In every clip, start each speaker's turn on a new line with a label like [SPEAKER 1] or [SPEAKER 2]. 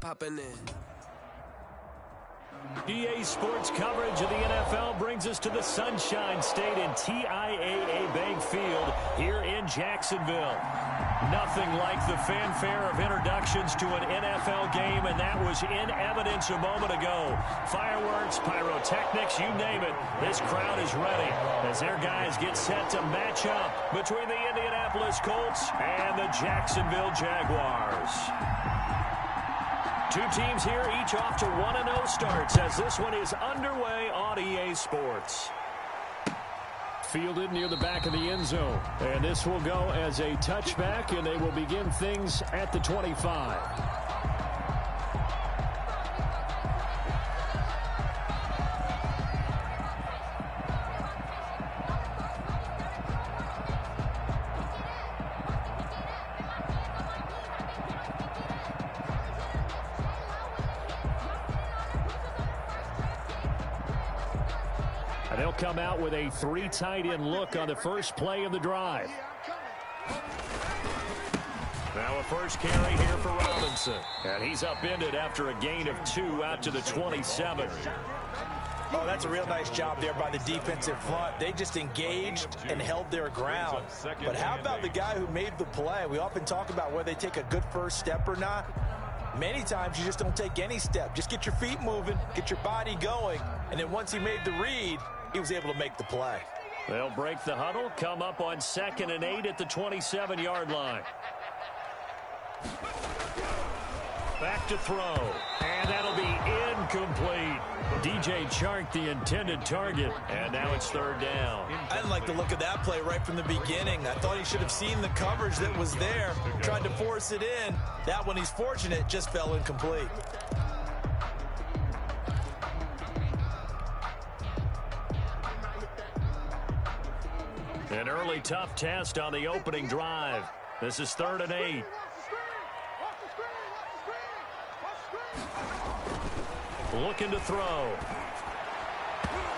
[SPEAKER 1] Popping in.
[SPEAKER 2] EA Sports coverage of the NFL brings us to the Sunshine State in TIAA Bank Field here in Jacksonville. Nothing like the fanfare of introductions to an NFL game, and that was in evidence a moment ago. Fireworks, pyrotechnics, you name it. This crowd is ready as their guys get set to match up between the Indianapolis Colts and the Jacksonville Jaguars. Two teams here, each off to 1-0 starts as this one is underway on EA Sports. Fielded near the back of the end zone. And this will go as a touchback, and they will begin things at the 25. They'll come out with a three tight end look on the first play of the drive. Now a first carry here for Robinson. And he's upended after a gain of 2 out to the 27.
[SPEAKER 3] Oh, that's a real nice job there by the defensive front. They just engaged and held their ground. But how about the guy who made the play? We often talk about whether they take a good first step or not. Many times you just don't take any step. Just get your feet moving, get your body going, and then once he made the read, he was able to make the play.
[SPEAKER 2] They'll break the huddle, come up on 2nd and 8 at the 27-yard line. Back to throw, and that'll be incomplete. DJ Chark, the intended target, and now it's 3rd down.
[SPEAKER 3] I didn't like the look of that play right from the beginning. I thought he should have seen the coverage that was there, tried to force it in. That one, he's fortunate, just fell incomplete.
[SPEAKER 2] An early tough test on the opening drive. This is 3rd and 8. Looking to throw.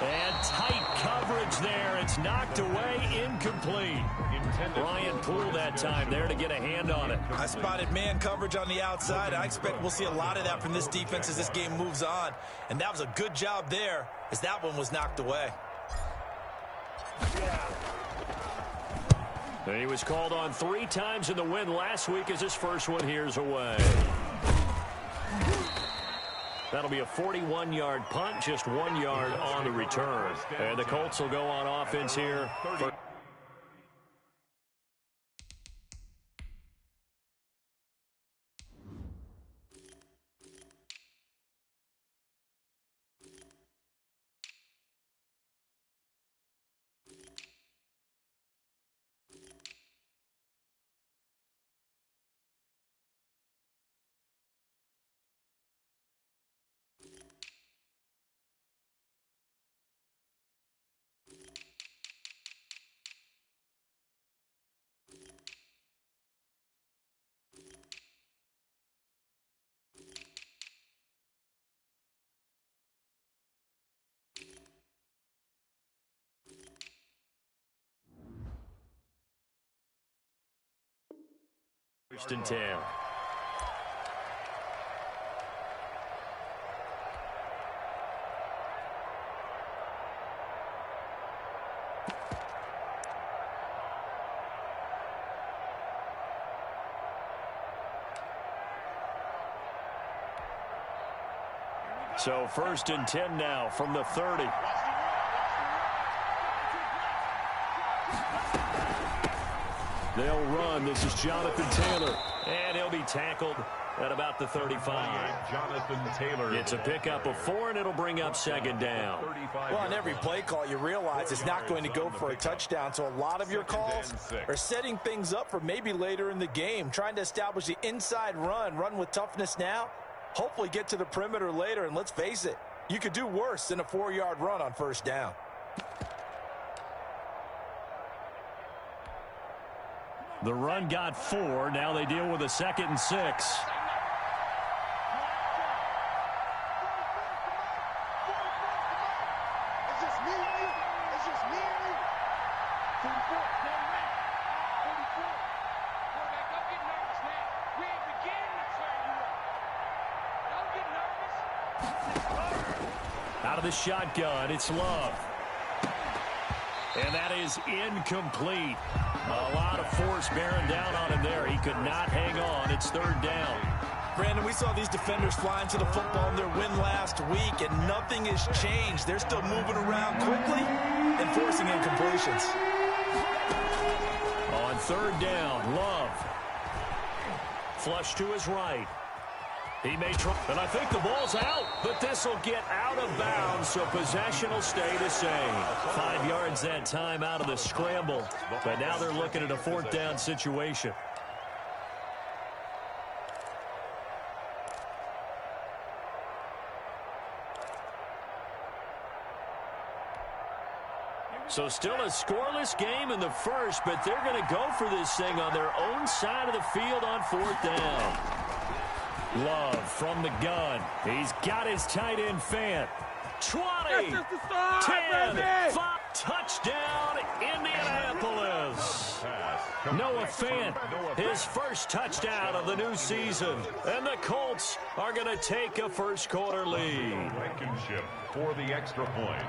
[SPEAKER 2] And tight coverage there. It's knocked away, incomplete. Ryan Poole that time there to get a hand on it.
[SPEAKER 3] I spotted man coverage on the outside. I expect we'll see a lot of that from this defense as this game moves on. And that was a good job there as that one was knocked away.
[SPEAKER 2] He was called on 3 times in the win last week as his first one here's away. That'll be a 41-yard punt, just 1 yard on the return. And the Colts will go on offense here. First and 10. So 1st and 10 now from the 30. They'll run. This is Jonathan Taylor. And he'll be tackled at about the 35.
[SPEAKER 4] Jonathan Taylor.
[SPEAKER 2] It's a pickup of 4, and it'll bring up 2nd down.
[SPEAKER 3] Well, on every play call, you realize it's not going to go for a touchdown. So a lot of your calls are setting things up for maybe later in the game, trying to establish the inside run with toughness now, hopefully get to the perimeter later. And let's face it, you could do worse than a 4-yard run on 1st down.
[SPEAKER 2] The run got 4. Now they deal with a 2nd and 6. Out of the shotgun, it's Love. And that is incomplete. A lot of force bearing down on him there. He could not hang on. It's third down.
[SPEAKER 3] Brandon, we saw these defenders flying to the football in their win last week, and nothing has changed. They're still moving around quickly and forcing incompletions.
[SPEAKER 2] On third down, Love. Flush to his right. He may try, and I think the ball's out, but this will get out of bounds, so possession will stay the same. 5 yards that time out of the scramble, but now they're looking at a fourth down situation. So still a scoreless game in the first, but they're going to go for this thing on their own side of the field on fourth down. Love from the gun. He's got his tight end Fant. 20, 10, 5, touchdown, Indianapolis. Noah Fant, his first touchdown of the new season. And the Colts are going to take a first-quarter lead.
[SPEAKER 1] For the extra point.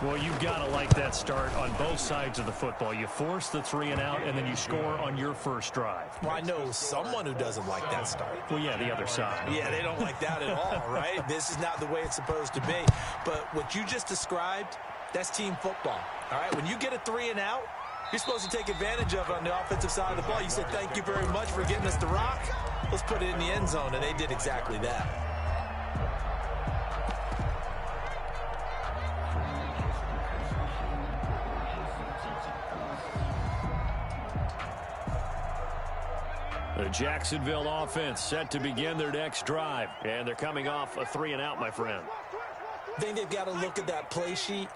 [SPEAKER 2] Well, you've got to like that start on both sides of the football. You force the 3 and out, and then you score on your first drive.
[SPEAKER 3] Well, I know someone who doesn't like that start.
[SPEAKER 2] Well, yeah, the other side.
[SPEAKER 3] Yeah, they don't like that at all, right? This is not the way it's supposed to be. But what you just described, that's team football, all right? When you get a 3 and out, you're supposed to take advantage of it on the offensive side of the ball. You said, thank you very much for getting us the rock. Let's put it in the end zone, and they did exactly that.
[SPEAKER 2] The Jacksonville offense set to begin their next drive, and they're coming off a 3 and out, my friend.
[SPEAKER 3] I think they've got to look at that play sheet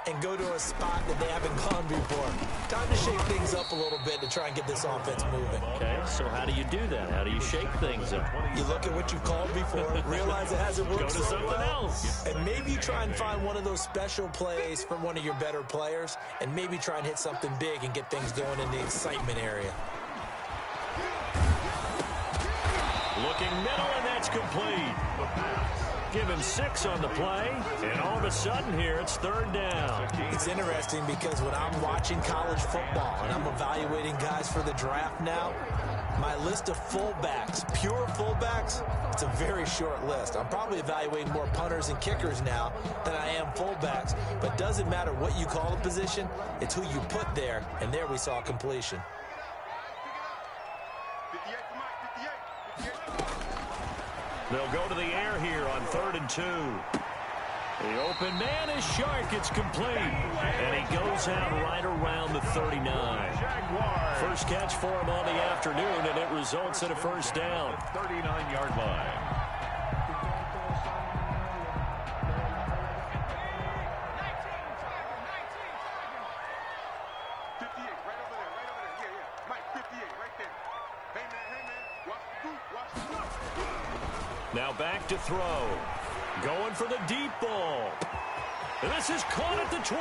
[SPEAKER 3] and go to a spot that they haven't gone before. Time to shake things up a little bit to try and get this offense moving.
[SPEAKER 2] Okay, so how do you do that? How do you shake things up?
[SPEAKER 3] You look at what you've called before, realize it hasn't worked
[SPEAKER 2] Go to
[SPEAKER 3] so
[SPEAKER 2] something
[SPEAKER 3] well,
[SPEAKER 2] else.
[SPEAKER 3] and maybe you try and find one of those special plays from one of your better players, and maybe try and hit something big and get things going in the excitement area.
[SPEAKER 2] Looking middle, and that's complete. Give him 6 on the play, and all of a sudden here, it's third down.
[SPEAKER 3] It's interesting because when I'm watching college football and I'm evaluating guys for the draft now, my list of fullbacks, pure fullbacks, it's a very short list. I'm probably evaluating more punters and kickers now than I am fullbacks, but doesn't matter what you call a position, it's who you put there, and there we saw completion.
[SPEAKER 2] They'll go to the air here on 3rd and 2. The open man is Shark. It's complete. And he goes out right around the 39. First catch for him on the afternoon, and it results in a first down.
[SPEAKER 1] 39-yard line.
[SPEAKER 2] Now back to throw. Going for the deep ball. This is caught at the 20.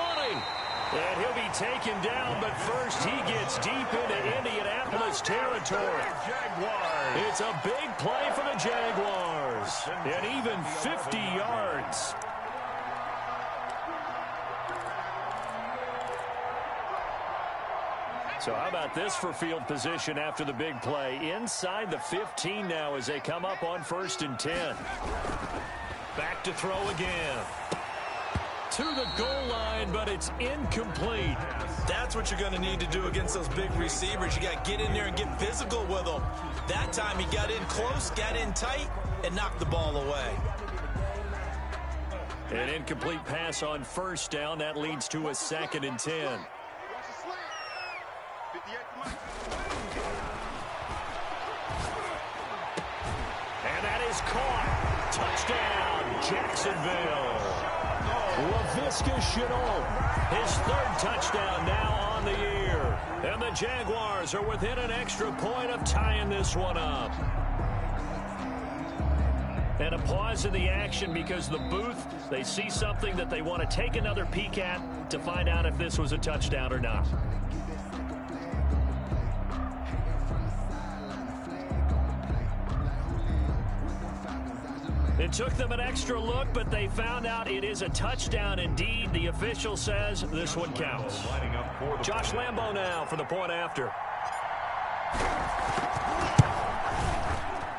[SPEAKER 2] And he'll be taken down, but first he gets deep into Indianapolis territory. It's a big play for the Jaguars. And even 50 yards. So how about this for field position after the big play? Inside the 15 now as they come up on 1st and 10. Back to throw again. To the goal line, but it's incomplete.
[SPEAKER 3] That's what you're going to need to do against those big receivers. You got to get in there and get physical with them. That time he got in close, got in tight, and knocked the ball away.
[SPEAKER 2] An incomplete pass on 1st down. That leads to a 2nd and 10. And that is caught. Touchdown, Jacksonville. LaVisca Chenault, his 3rd touchdown now on the year. And the Jaguars are within an extra point of tying this one up. And a pause in the action because the booth, they see something that they want to take another peek at to find out if this was a touchdown or not. It took them an extra look, but they found out it is a touchdown indeed. The official says this one counts. Josh Lambo now for the point after.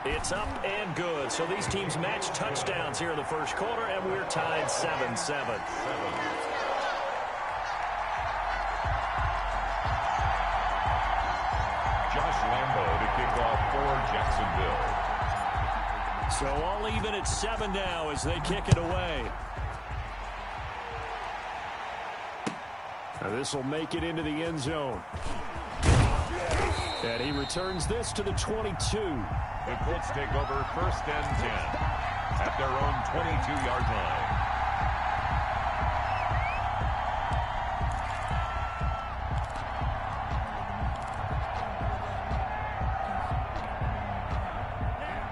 [SPEAKER 2] It's up and good. So these teams match touchdowns here in the first quarter, and we're tied 7-7.
[SPEAKER 1] Josh Lambo to kick off for Jacksonville.
[SPEAKER 2] So all even at 7 now as they kick it away. Now this will make it into the end zone. And he returns this to the 22.
[SPEAKER 1] The Colts take over 1st and 10 at their own 22-yard line.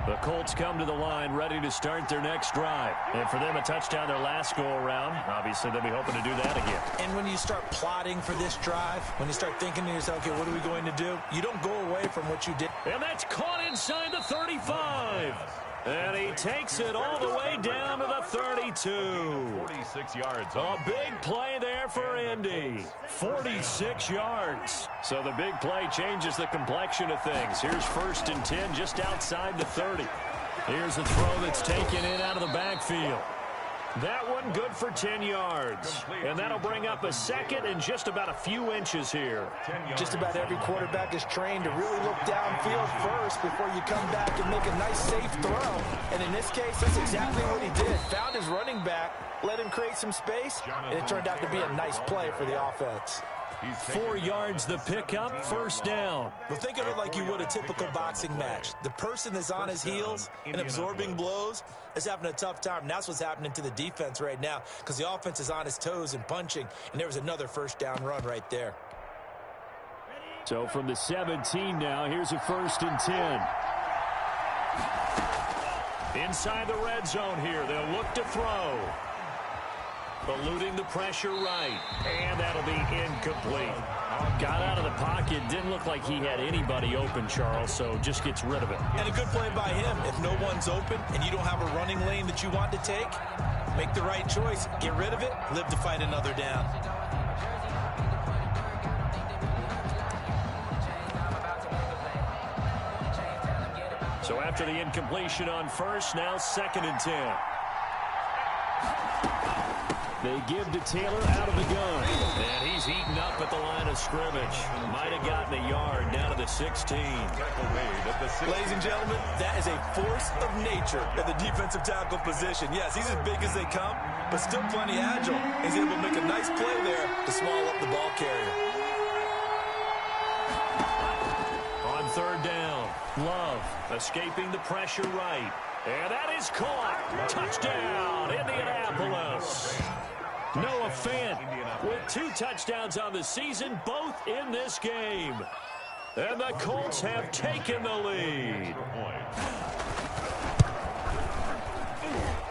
[SPEAKER 2] The Colts come to the line ready to start their next drive. And for them, a touchdown their last go-around. Obviously, they'll be hoping to do that again.
[SPEAKER 3] And when you start plotting for this drive, when you start thinking to yourself, okay, what are we going to do? You don't go away from what you did.
[SPEAKER 2] And that's caught inside the 35. And he takes it all the way down to the 32.
[SPEAKER 1] 46 yards.
[SPEAKER 2] A big play there for Indy. 46 yards. So the big play changes the complexion of things. Here's 1st and 10 just outside the 30. Here's a throw that's taken in out of the backfield. That one good for 10 yards. And that'll bring up a second and just about a few inches here.
[SPEAKER 3] Just about every quarterback is trained to really look downfield first before you come back and make a nice, safe throw. And in this case, that's exactly what he did. Found his running back, let him create some space, and it turned out to be a nice play for the offense.
[SPEAKER 2] 4 yards the pickup, 1st down.
[SPEAKER 3] Well, think of it like you would a typical boxing match. The person that's on his heels and absorbing blows is having a tough time. And that's what's happening to the defense right now because the offense is on his toes and punching, and there was another 1st down run right there.
[SPEAKER 2] So from the 17 now, here's a 1st and 10. Inside the red zone here, they'll look to throw. Eluding the pressure right. And that'll be incomplete. Got out of the pocket. Didn't look like he had anybody open, Charles, so just gets rid of it.
[SPEAKER 3] And a good play by him. If no one's open and you don't have a running lane that you want to take, make the right choice. Get rid of it. Live to fight another down.
[SPEAKER 2] So after the incompletion on 1st, now 2nd and 10. They give to Taylor out of the gun. And he's eaten up at the line of scrimmage. Might have gotten a yard down to the 16.
[SPEAKER 3] Ladies and gentlemen, that is a force of nature at the defensive tackle position. Yes, he's as big as they come, but still plenty agile. He's able to make a nice play there to swallow up the ball carrier.
[SPEAKER 2] On 3rd down, Love escaping the pressure right. And that is caught. Touchdown, Indianapolis. Noah Fant with 2 touchdowns on the season, both in this game. And the Colts have taken the lead.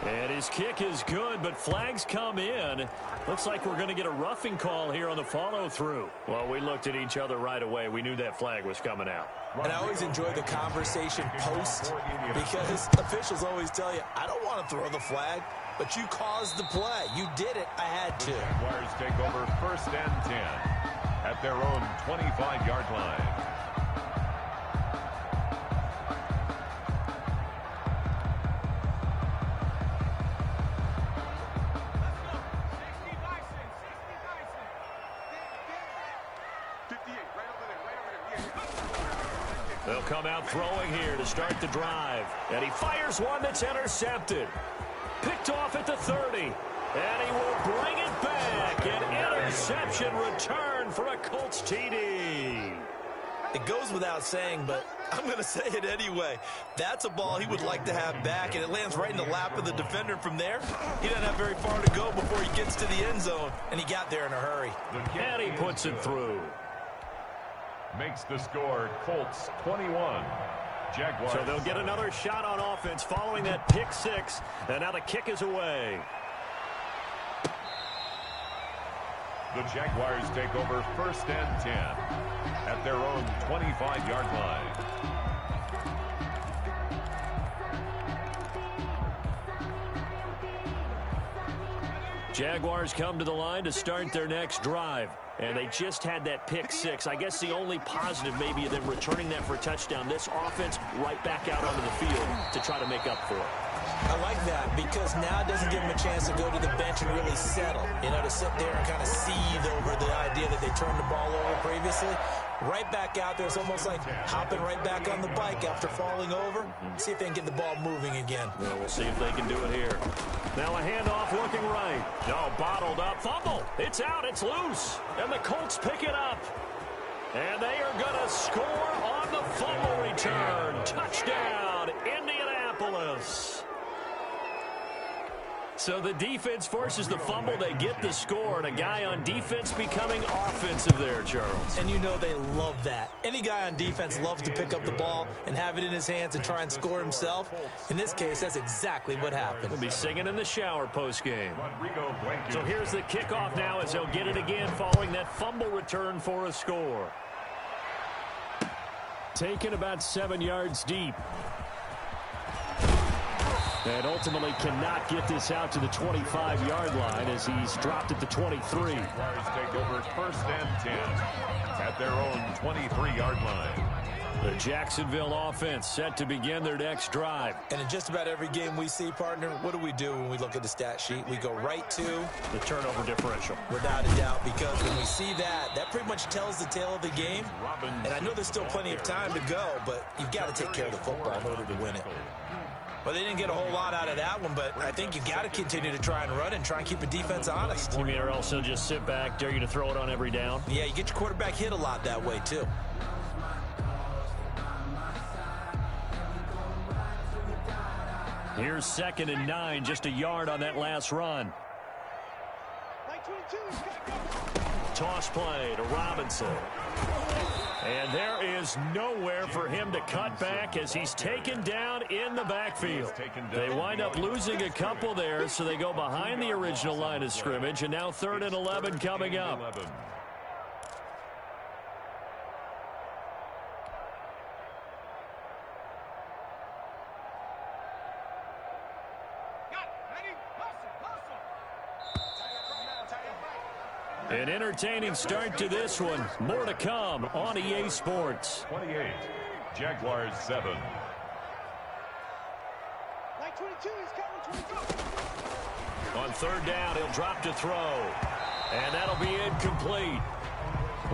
[SPEAKER 2] And his kick is good, but flags come in. Looks like we're going to get a roughing call here on the follow-through. Well, we looked at each other right away. We knew that flag was coming out.
[SPEAKER 3] And I always enjoy the conversation post because officials always tell you, I don't want to throw the flag, but you caused the play. You did it. I had to.
[SPEAKER 1] Jaguars take over 1st and 10 at their own 25-yard line.
[SPEAKER 2] They'll come out throwing here to start the drive. And he fires one that's intercepted. Picked off at the 30. And he will bring it back. An interception return for a Colts TD.
[SPEAKER 3] It goes without saying, but I'm going to say it anyway. That's a ball he would like to have back, and it lands right in the lap of the defender from there. He doesn't have very far to go before he gets to the end zone, and he got there in a hurry.
[SPEAKER 2] And he puts it through.
[SPEAKER 1] Makes the score Colts 21. Jaguars.
[SPEAKER 2] So they'll get another shot on offense following that pick 6, and now the kick is away.
[SPEAKER 1] The Jaguars take over 1st and 10 at their own 25-yard line.
[SPEAKER 2] Jaguars come to the line to start their next drive. And they just had that pick six. I guess the only positive maybe of them returning that for a touchdown. This offense right back out onto the field to try to make up for it.
[SPEAKER 3] I like that because now it doesn't give them a chance to go to the bench and really settle. You know, to sit there and kind of seethe over the idea that they turned the ball over previously. Right back out there. It's almost like hopping right back on the bike after falling over. See if they can get the ball moving again.
[SPEAKER 2] Well, we'll see if they can do it here. Now a handoff looking right. No, bottled up. Fumble. It's out. It's loose. And the Colts pick it up. And they are going to score on the fumble return. Touchdown, Indianapolis. So the defense forces the fumble. They get the score, and a guy on defense becoming offensive there, Charles.
[SPEAKER 3] And you know they love that. Any guy on defense loves to pick up the ball and have it in his hands and try and score himself. In this case, that's exactly what happened.
[SPEAKER 2] He'll be singing in the shower postgame. So here's the kickoff now as they'll get it again following that fumble return for a score. Taken about 7 yards deep. And ultimately cannot get this out to the 25-yard line as he's dropped at the 23.
[SPEAKER 1] Jaguars take over 1st and 10 at their own 23-yard line.
[SPEAKER 2] The Jacksonville offense set to begin their next drive.
[SPEAKER 3] And in just about every game we see, partner, what do when we look at the stat sheet? We go right to
[SPEAKER 2] the turnover differential.
[SPEAKER 3] Without a doubt, because when we see that, that pretty much tells the tale of the game. And I know there's still plenty of time to go, but you've got to take care of the football in order to win it. Well, they didn't get a whole lot out of that one, but I think you got to continue to try and run and try and keep the defense honest.
[SPEAKER 2] You mean or else they'll just sit back, dare you to throw it on every down?
[SPEAKER 3] Yeah, you get your quarterback hit a lot that way, too.
[SPEAKER 2] Here's 2nd and 9, just a yard on that last run. Toss play to Robinson. And there is nowhere for him to cut back as he's taken down in the backfield. They wind up losing a couple there, so they go behind the original line of scrimmage, and now 3rd and 11 coming up. An entertaining start to this one. More to come on EA Sports.
[SPEAKER 1] 28, Jaguars 7.
[SPEAKER 2] On 3rd down, he'll drop to throw. And that'll be incomplete.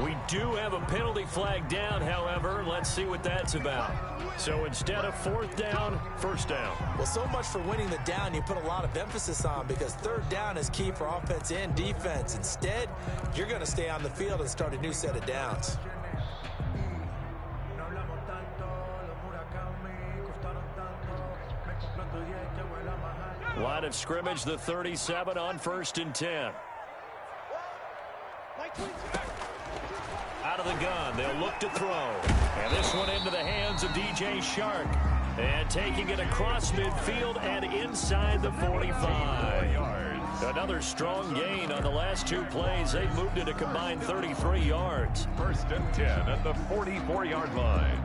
[SPEAKER 2] We do have a penalty flag down, however. Let's see what that's about. So instead of 4th down, 1st down.
[SPEAKER 3] Well, so much for winning the down you put a lot of emphasis on because 3rd down is key for offense and defense. Instead, you're going to stay on the field and start a new set of downs.
[SPEAKER 2] Line of scrimmage, the 37 on 1st and 10. Out of the gun, they'll look to throw. And this one into the hands of DJ Shark. And taking it across midfield and inside the 45. Another strong gain on the last 2 plays. They've moved it a combined 33 yards.
[SPEAKER 1] 1st and 10 at the 44-yard line.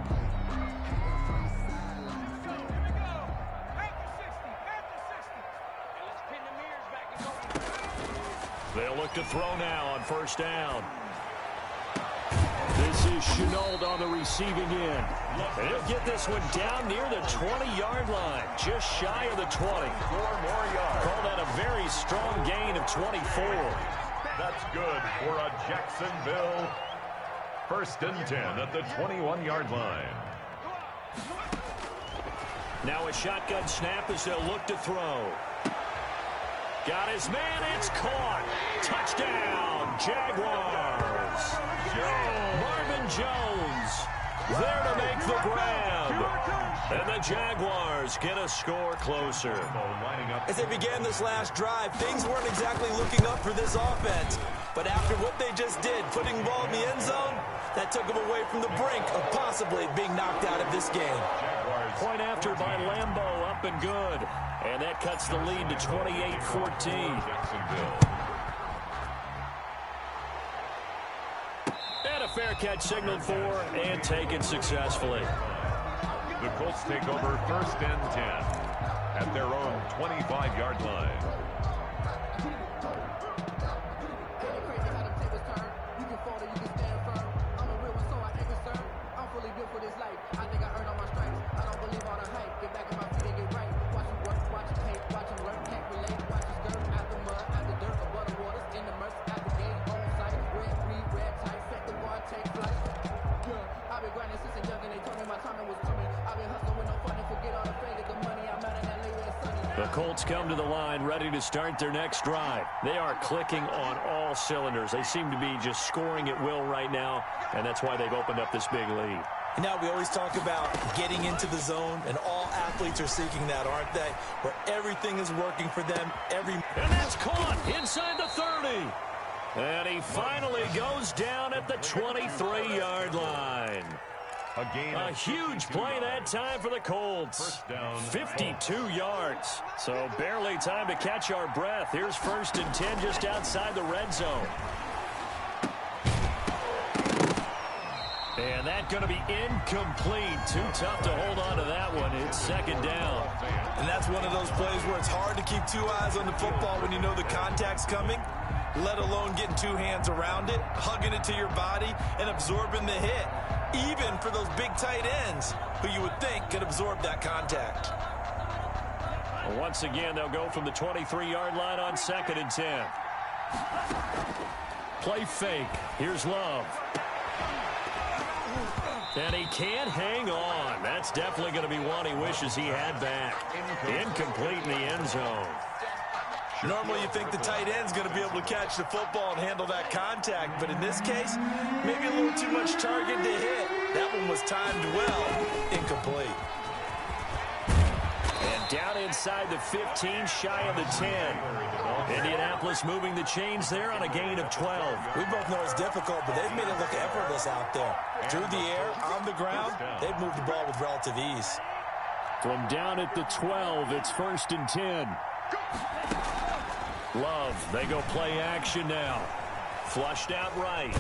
[SPEAKER 2] They'll look to throw now on 1st down. This is Chenault on the receiving end. And he'll get this one down near the 20-yard line, just shy of the 20.
[SPEAKER 1] 4 more yards.
[SPEAKER 2] Call that a very strong gain of 24.
[SPEAKER 1] That's good for a Jacksonville 1st and 10 at the 21-yard line.
[SPEAKER 2] Now a shotgun snap as they'll look to throw. Got his man, it's caught. Touchdown, Jaguars. Marvin Jones there to make the grab. And the Jaguars get a score closer.
[SPEAKER 3] As they began this last drive, things weren't exactly looking up for this offense. But after what they just did, putting the ball in the end zone, that took them away from the brink of possibly being knocked out of this game.
[SPEAKER 2] Point after by Lambeau, up and good. And that cuts the lead to 28-14. And a fair catch signaled for and taken successfully.
[SPEAKER 1] The Colts take over 1st and 10 at their own 25-yard line.
[SPEAKER 2] The Colts come to the line ready to start their next drive. They are clicking on all cylinders. They seem to be just scoring at will right now, and that's why they've opened up this big lead.
[SPEAKER 3] Now, we always talk about getting into the zone, and all athletes are seeking that, aren't they? Where everything is working for them. And
[SPEAKER 2] that's caught inside the 30. And he finally goes down at the 23-yard line. A huge play that time for the Colts. 52 yards. So barely time to catch our breath. Here's 1st and 10 just outside the red zone. And that's going to be incomplete. Too tough to hold on to that one. It's 2nd down.
[SPEAKER 3] And that's one of those plays where it's hard to keep 2 eyes on the football when you know the contact's coming, let alone getting 2 hands around it, hugging it to your body, and absorbing the hit, even for those big tight ends who you would think could absorb that contact.
[SPEAKER 2] Well, once again, they'll go from the 23-yard line on 2nd and 10. Play fake. Here's Love. And he can't hang on. That's definitely going to be one he wishes he had back. Incomplete in the end zone.
[SPEAKER 3] Normally you think the tight end's going to be able to catch the football and handle that contact, but in this case, maybe a little too much target to hit. That one was timed well. Incomplete.
[SPEAKER 2] And down inside the 15, shy of the 10. Indianapolis moving the chains there on a gain of 12.
[SPEAKER 3] We both know it's difficult, but they've made it look effortless out there. Through the air, on the ground, they've moved the ball with relative ease.
[SPEAKER 2] From down at the 12, it's 1st and 10. Love, they go play action now. Flushed out right.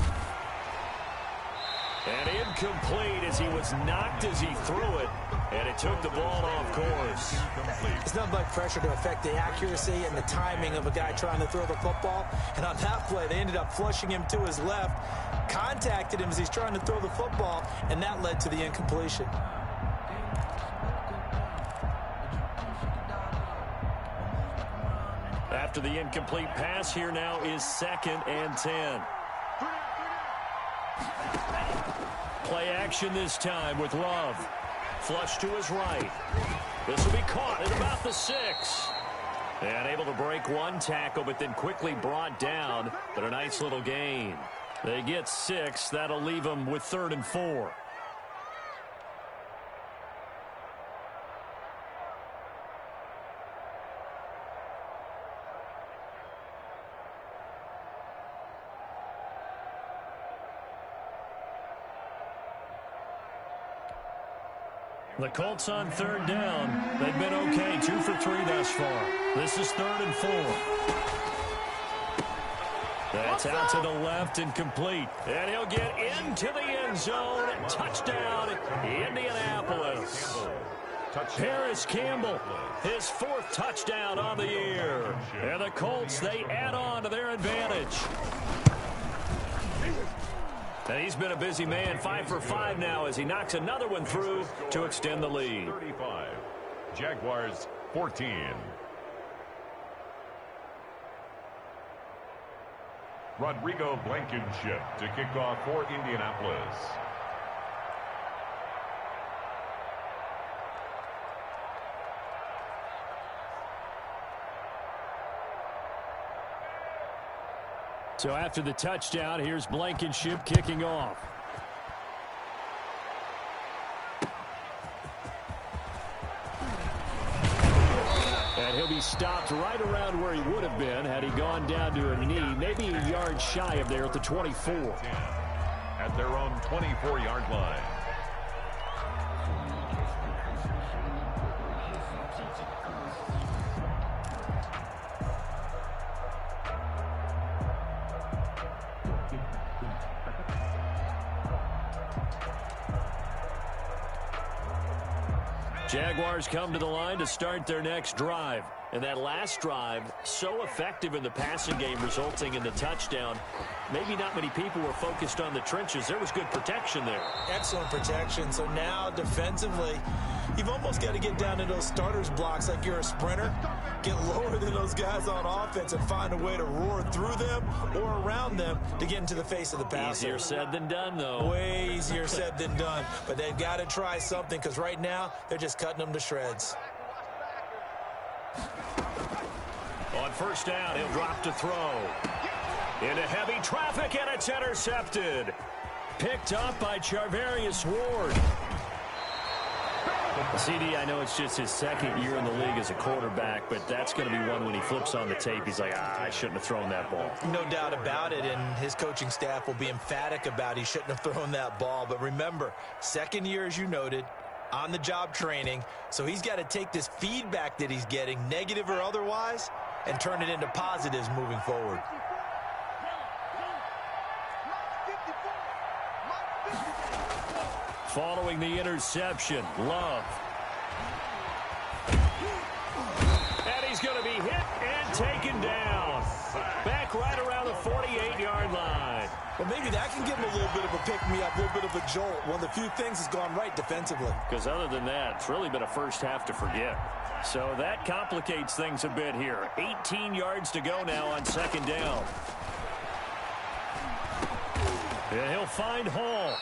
[SPEAKER 2] And incomplete as he was knocked as he threw it. And it took the ball off course.
[SPEAKER 3] It's not like pressure to affect the accuracy and the timing of a guy trying to throw the football. And on that play, they ended up flushing him to his left, contacted him as he's trying to throw the football, and that led to the incompletion.
[SPEAKER 2] After the incomplete pass, here now is 2nd and 10. Play action this time with Love. Flush to his right. This will be caught at about the 6. And able to break one tackle, but then quickly brought down. But a nice little gain. They get 6. That'll leave them with 3rd and 4. The Colts on 3rd down. They've been okay. 2 for 3 thus far. This is 3rd and 4. That's out to the left and complete. And he'll get into the end zone. Touchdown, Indianapolis. Paris Campbell, his 4th touchdown on the year. And the Colts, they add on to their advantage. And he's been a busy man, 5 for 5 now as he knocks another one through to extend the lead.
[SPEAKER 1] 35, Jaguars 14. Rodrigo Blankenship to kick off for Indianapolis.
[SPEAKER 2] So after the touchdown, here's Blankenship kicking off. And he'll be stopped right around where he would have been had he gone down to a knee, maybe a yard shy of there at the 24.
[SPEAKER 1] At their own 24-yard line.
[SPEAKER 2] Jaguars come to the line to start their next drive. And that last drive, so effective in the passing game, resulting in the touchdown. Maybe not many people were focused on the trenches. There was good protection there.
[SPEAKER 3] Excellent protection. So now defensively, you've almost got to get down to those starters blocks like you're a sprinter. Get lower than those guys on offense and find a way to roar through them or around them to get into the face of the passer.
[SPEAKER 2] Easier said than done, though.
[SPEAKER 3] Way easier said than done. But they've got to try something because right now they're just cutting them to shreds.
[SPEAKER 2] On first down, he'll drop to throw. Into heavy traffic, and it's intercepted. Picked up by Charvarius Ward. CD, I know it's just his second year in the league as a quarterback, but that's going to be one when he flips on the tape. He's like, I shouldn't have thrown that ball.
[SPEAKER 3] No doubt about it, and his coaching staff will be emphatic about he shouldn't have thrown that ball. But remember, second year, as you noted, on-the-job training, so he's got to take this feedback that he's getting, negative or otherwise, and turn it into positives moving forward.
[SPEAKER 2] Following the interception, Love. And he's going to be hit and taken down. Back right around the 48-yard line.
[SPEAKER 3] Well, maybe that can give him a little bit of a pick-me-up, a little bit of a jolt. One of the few things has gone right defensively.
[SPEAKER 2] Because other than that, it's really been a first half to forget. So that complicates things a bit here. 18 yards to go now on second down. And he'll find Hall.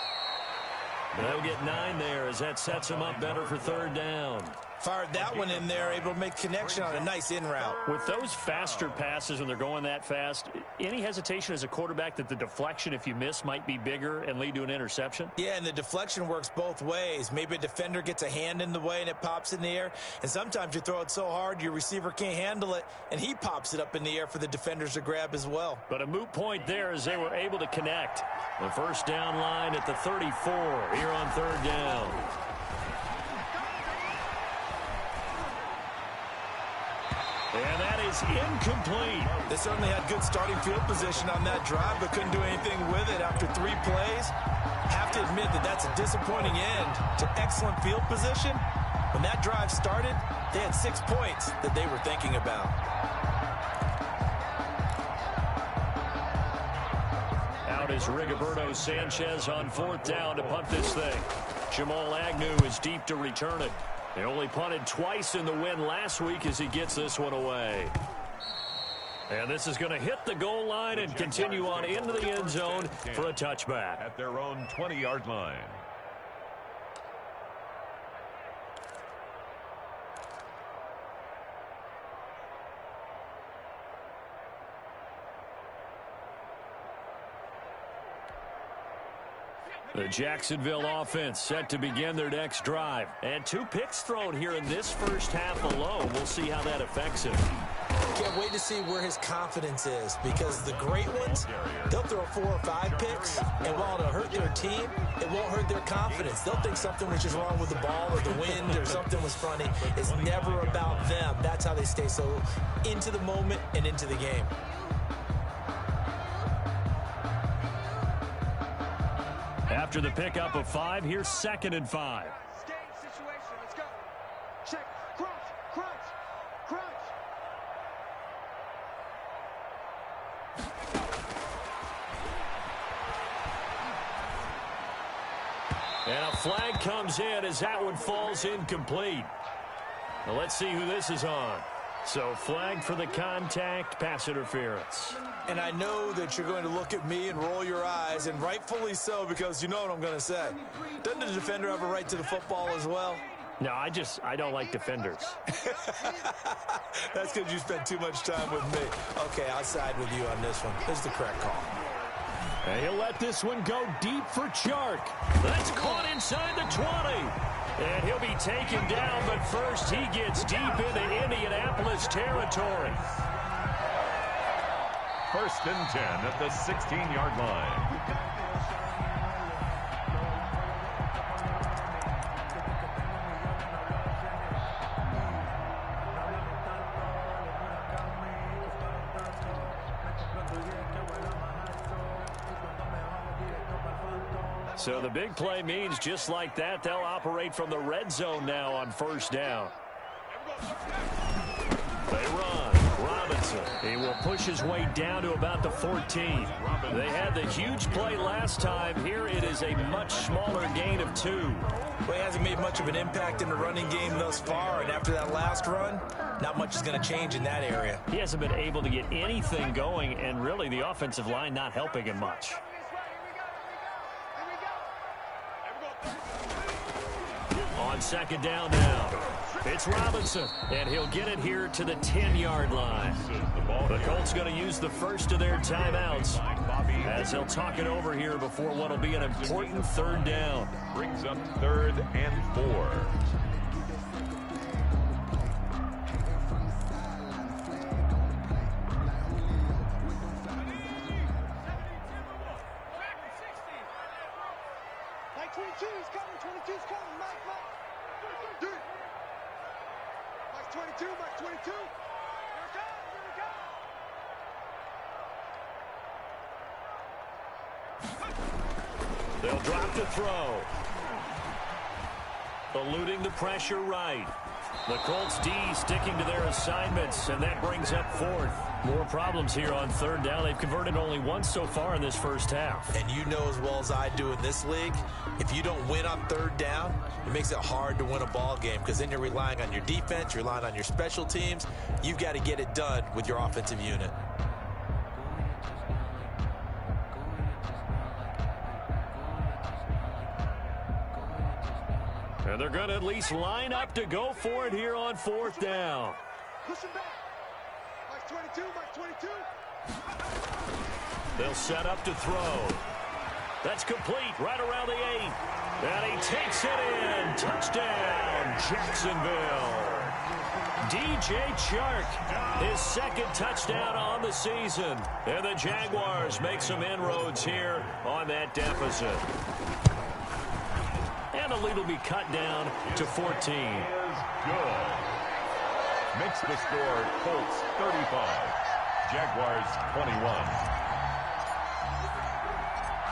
[SPEAKER 2] They'll get 9 there as that sets him up better for third down.
[SPEAKER 3] Fired that one in there, able to make connection on a nice in route.
[SPEAKER 2] With those faster passes when they're going that fast, any hesitation as a quarterback that the deflection, if you miss, might be bigger and lead to an interception?
[SPEAKER 3] Yeah, and the deflection works both ways. Maybe a defender gets a hand in the way and it pops in the air. And sometimes you throw it so hard your receiver can't handle it, and he pops it up in the air for the defenders to grab as well.
[SPEAKER 2] But a moot point there as they were able to connect. The first down line at the 34 here on third down. And that is incomplete.
[SPEAKER 3] They certainly had good starting field position on that drive, but couldn't do anything with it after 3 plays. Have to admit that that's a disappointing end to excellent field position. When that drive started, they had 6 points that they were thinking about.
[SPEAKER 2] Out is Rigoberto Sanchez on fourth down to punt this thing. Jamal Agnew is deep to return it. They only punted twice in the win last week as he gets this one away. And this is going to hit the goal line and continue on into the end zone for a touchback.
[SPEAKER 1] At their own 20-yard line.
[SPEAKER 2] The Jacksonville offense set to begin their next drive. And 2 picks thrown here in this first half alone. We'll see how that affects him.
[SPEAKER 3] Can't wait to see where his confidence is, because the great ones, they'll throw 4 or 5 picks, and while it'll hurt their team, it won't hurt their confidence. They'll think something was just wrong with the ball or the wind or something was funny. It's never about them. That's how they stay so into the moment and into the game.
[SPEAKER 2] After the pickup of 5, here's 2nd and 5.
[SPEAKER 4] Skate situation. Let's go. Check. Crunch. Crunch. Crunch.
[SPEAKER 2] And a flag comes in as that one falls incomplete. Now let's see who this is on. So flag for the contact, pass interference.
[SPEAKER 3] And I know that you're going to look at me and roll your eyes, and rightfully so, because you know what I'm going to say. Doesn't the defender have a right to the football as well?
[SPEAKER 2] No, I don't like defenders.
[SPEAKER 3] That's because you spent too much time with me. Okay, I'll side with you on this one. This is the correct call.
[SPEAKER 2] And he'll let this one go deep for Chark. That's caught inside the 20. And he'll be taken down, but first he gets deep into Indianapolis territory.
[SPEAKER 1] 1st and 10 at the 16-yard line.
[SPEAKER 2] So the big play means just like that, they'll operate from the red zone now on first down. They run. Robinson. He will push his way down to about the 14. They had the huge play last time. Here it is a much smaller gain of 2.
[SPEAKER 3] Well, he hasn't made much of an impact in the running game thus far, and after that last run, not much is going to change in that area.
[SPEAKER 2] He hasn't been able to get anything going, and really the offensive line not helping him much. On second down now, it's Robinson, and he'll get it here to the 10-yard line. The Colts going to use the first of their timeouts as they'll talk it over here before what will be an important third down.
[SPEAKER 1] Brings up 3rd and 4.
[SPEAKER 4] Mike 22's coming, 22's coming, Mike. Dude. Mike 22, Mike 22. Here we go.
[SPEAKER 2] They'll drop to throw. Eluding the pressure right. The Colts D sticking to their assignments, and that brings up 4th. More problems here on third down. They've converted only once so far in this first half.
[SPEAKER 3] And you know as well as I do in this league, if you don't win on third down, it makes it hard to win a ball game because then you're relying on your defense, you're relying on your special teams. You've got to get it done with your offensive unit.
[SPEAKER 2] And they're going to at least line up to go for it here on 4th down.
[SPEAKER 4] Push him back. Mike 22, Mike 22.
[SPEAKER 2] They'll set up to throw. That's complete right around the 8. And he takes it in. Touchdown, Jacksonville. DJ Chark, his 2nd touchdown on the season. And the Jaguars make some inroads here on that deficit. And the lead will be cut down to 14.
[SPEAKER 1] Is good. Makes the score Colts 35, Jaguars 21.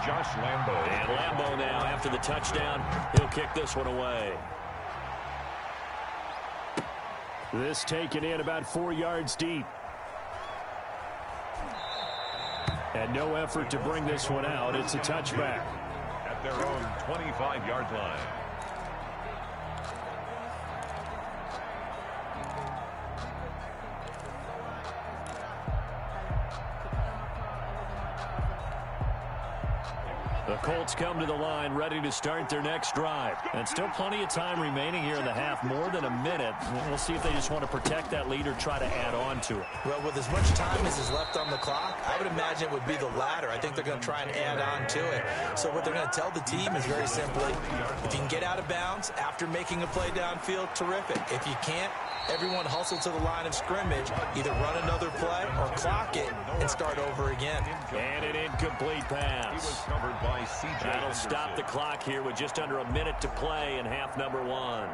[SPEAKER 1] Josh Lambo.
[SPEAKER 2] And Lambo now after the touchdown. He'll kick this one away. This taken in about 4 yards deep. And no effort to bring this one out. It's a touchback.
[SPEAKER 1] At their own 25-yard line.
[SPEAKER 2] The Colts come to the line ready to start their next drive. And still plenty of time remaining here in the half, more than a minute. We'll see if they just want to protect that lead or try to add on to it.
[SPEAKER 3] Well, with as much time as is left on the clock, I would imagine it would be the latter. I think they're going to try and add on to it. So what they're going to tell the team is very simply, if you can get out of bounds after making a play downfield, terrific. If you can't, everyone hustle to the line of scrimmage, either run another play or clock it and start over again.
[SPEAKER 2] And an incomplete pass.
[SPEAKER 1] He was covered by C.J.
[SPEAKER 2] That'll stop the clock here with just under a minute to play in half number 1.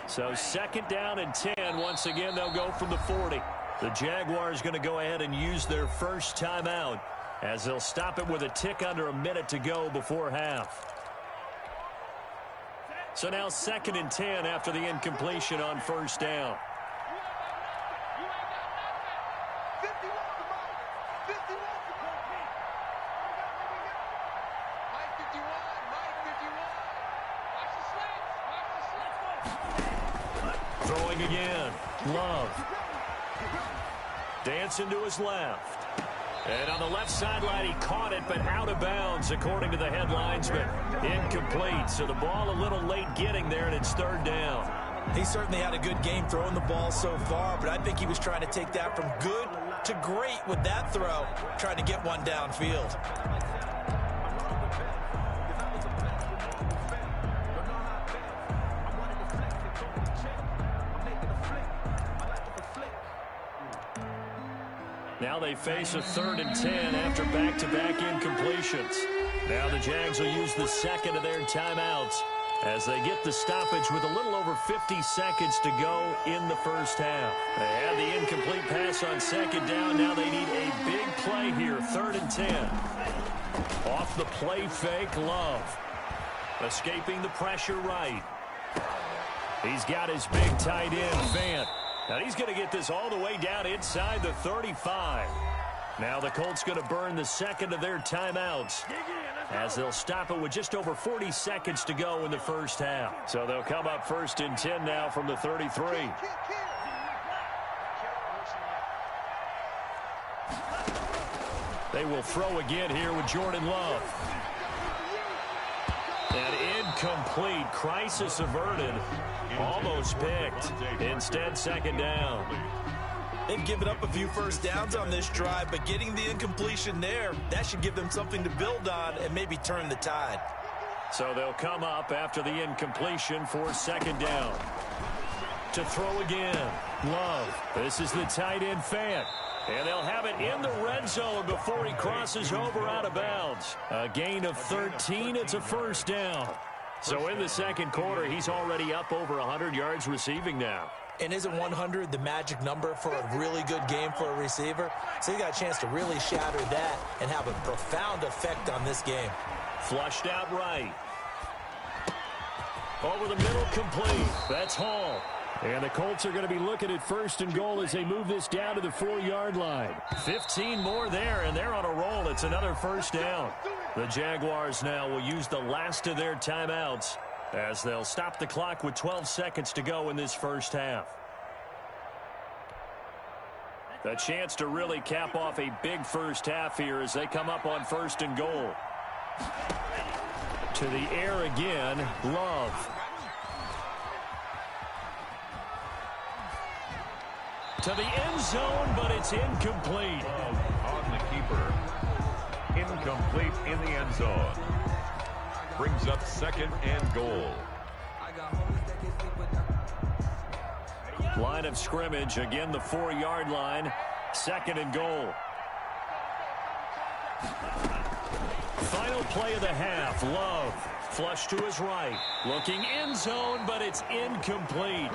[SPEAKER 2] So 2nd down and 10. Once again, they'll go from the 40. The Jaguars going to go ahead and use their first timeout as they'll stop it with a tick under a minute to go before half. So now 2nd and 10 after the incompletion on first down. Throwing again. Love. Dancing to his left. And on the left sideline, he caught it, but out of bounds, according to the head linesman. Incomplete, so the ball a little late getting there, and it's 3rd down.
[SPEAKER 3] He certainly had a good game throwing the ball so far, but I think he was trying to take that from good to great with that throw, trying to get one downfield.
[SPEAKER 2] Now they face a 3rd and 10 after back-to-back incompletions. Now the Jags will use the 2nd of their timeouts as they get the stoppage with a little over 50 seconds to go in the first half. They had the incomplete pass on second down. Now they need a big play here, 3rd and 10. Off the play fake, Love. Escaping the pressure right. He's got his big tight end, Fant. Now he's going to get this all the way down inside the 35. Now the Colts going to burn the second of their timeouts, as they'll stop it with just over 40 seconds to go in the first half. So they'll come up 1st and 10 now from the 33. They will throw again here with Jordan Love. And incomplete. Crisis averted. Almost picked. Instead, 2nd down.
[SPEAKER 3] They've given up a few first downs on this drive, but getting the incompletion there, that should give them something to build on and maybe turn the tide.
[SPEAKER 2] So they'll come up after the incompletion for 2nd down. To throw again, Love. This is the tight end, Fant. And they'll have it in the red zone before he crosses over out of bounds. A gain of 13. It's a 1st down. So in the 2nd quarter, he's already up over 100 yards receiving now.
[SPEAKER 3] And isn't 100 the magic number for a really good game for a receiver? So you got a chance to really shatter that and have a profound effect on this game.
[SPEAKER 2] Flushed out right. Over the middle, complete. That's Hall. And the Colts are going to be looking at 1st and goal as they move this down to the 4-yard line. 15 more there, and they're on a roll. It's another 1st down. The Jaguars now will use the last of their timeouts, as they'll stop the clock with 12 seconds to go in this first half. A chance to really cap off a big first half here as they come up on 1st and goal. To the air again, Love. To the end zone, but it's incomplete.
[SPEAKER 1] On the keeper. Incomplete in the end zone. Brings up 2nd and goal.
[SPEAKER 2] Line of scrimmage, again the 4-yard line. 2nd and goal. Final play of the half, Love. Flush to his right. Looking end zone, but it's incomplete.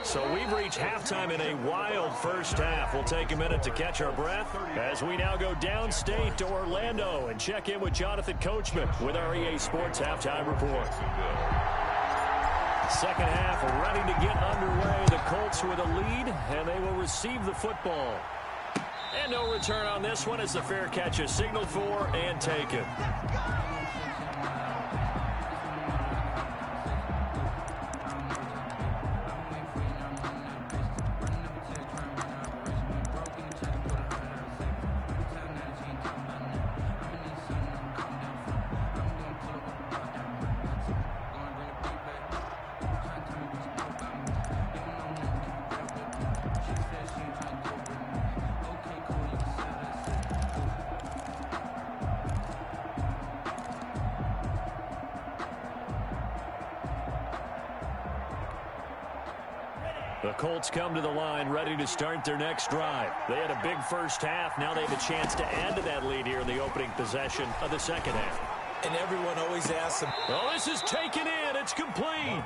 [SPEAKER 2] So we've reached halftime in a wild first half. We'll take a minute to catch our breath as we now go downstate to Orlando and check in with Jonathan Coachman with our EA Sports Halftime Report. 2nd half ready to get underway. The Colts with a lead, and they will receive the football. And no return on this one as the fair catch is signaled for and taken. The Colts come to the line ready to start their next drive. They had a big first half. Now they have a chance to add to that lead here in the opening possession of the 2nd half.
[SPEAKER 3] And everyone always asks him.
[SPEAKER 2] Oh, this is taken in. It's complete.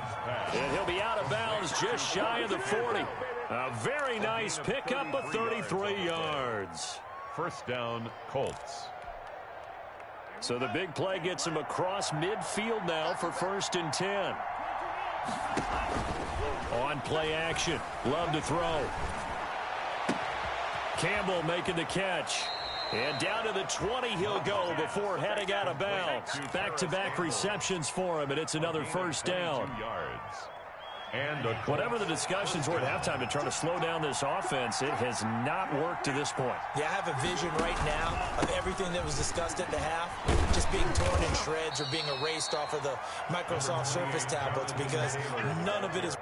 [SPEAKER 2] And he'll be out of bounds just shy of the 40. A very nice pickup of 33 yards.
[SPEAKER 1] 1st down, Colts.
[SPEAKER 2] So the big play gets him across midfield now for 1st and 10. On play action. Love to throw. Campbell making the catch. And down to the 20 he'll go before heading out of bounds. Back-to-back receptions for him, and it's another 1st down. Whatever the discussions were at halftime to try to slow down this offense, it has not worked to this point.
[SPEAKER 3] Yeah, I have a vision right now of everything that was discussed at the half just being torn in shreds or being erased off of the Microsoft Surface tablets, because none of it is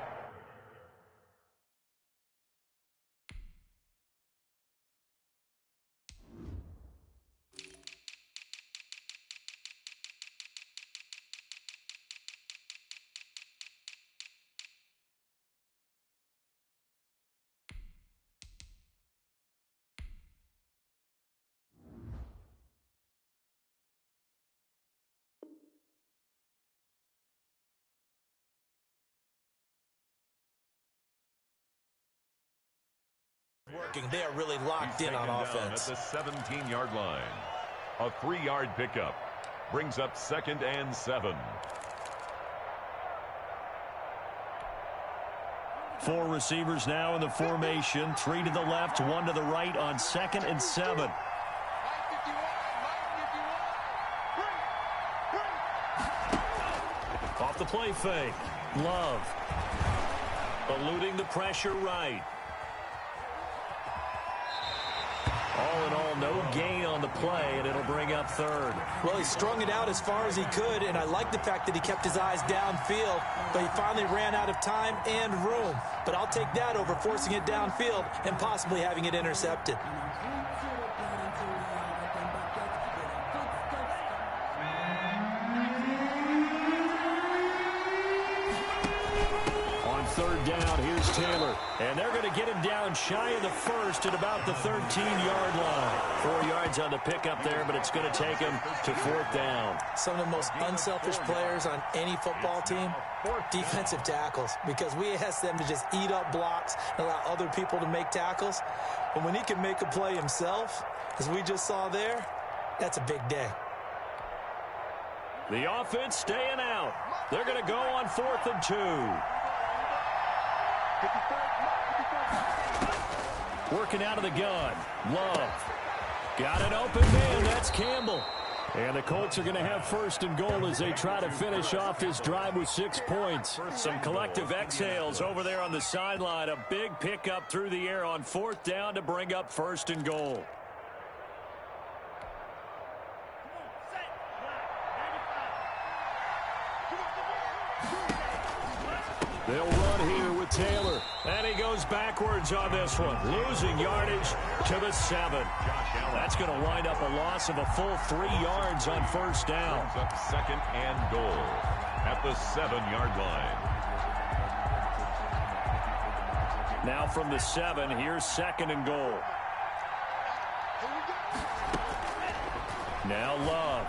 [SPEAKER 3] working. They are really locked in on offense.
[SPEAKER 1] At the 17-yard line. A 3-yard pickup brings up 2nd and 7.
[SPEAKER 2] 4 receivers now in the formation. 3 to the left, 1 to the right on 2nd and 7. Off the play fake. Love. Eluding the pressure right. All in all, no gain on the play, and it'll bring up 3rd.
[SPEAKER 3] Well, he strung it out as far as he could, and I like the fact that he kept his eyes downfield, but he finally ran out of time and room. But I'll take that over forcing it downfield and possibly having it intercepted.
[SPEAKER 2] On 3rd down, here's Taylor. And they're going to get him down shy of the 1st at about the 13-yard line. 4 yards on the pickup there, but it's going to take him to 4th down.
[SPEAKER 3] Some of the most unselfish players on any football team, defensive tackles, because we ask them to just eat up blocks and allow other people to make tackles. But when he can make a play himself, as we just saw there, that's a big day.
[SPEAKER 2] The offense staying out. They're going to go on 4th and 2. Working out of the gun. Love. Got an open man. That's Campbell. And the Colts are going to have 1st and goal as they try to finish off this drive with 6 points. Some collective exhales over there on the sideline. A big pickup through the air on 4th down to bring up 1st and goal. They'll run here with Taylor. And he goes backwards on this one. Losing yardage to the 7. That's going to wind up a loss of a full 3 yards on 1st down.
[SPEAKER 1] Up 2nd and goal at the 7-yard line.
[SPEAKER 2] Now from the 7, here's 2nd and goal. Now Love.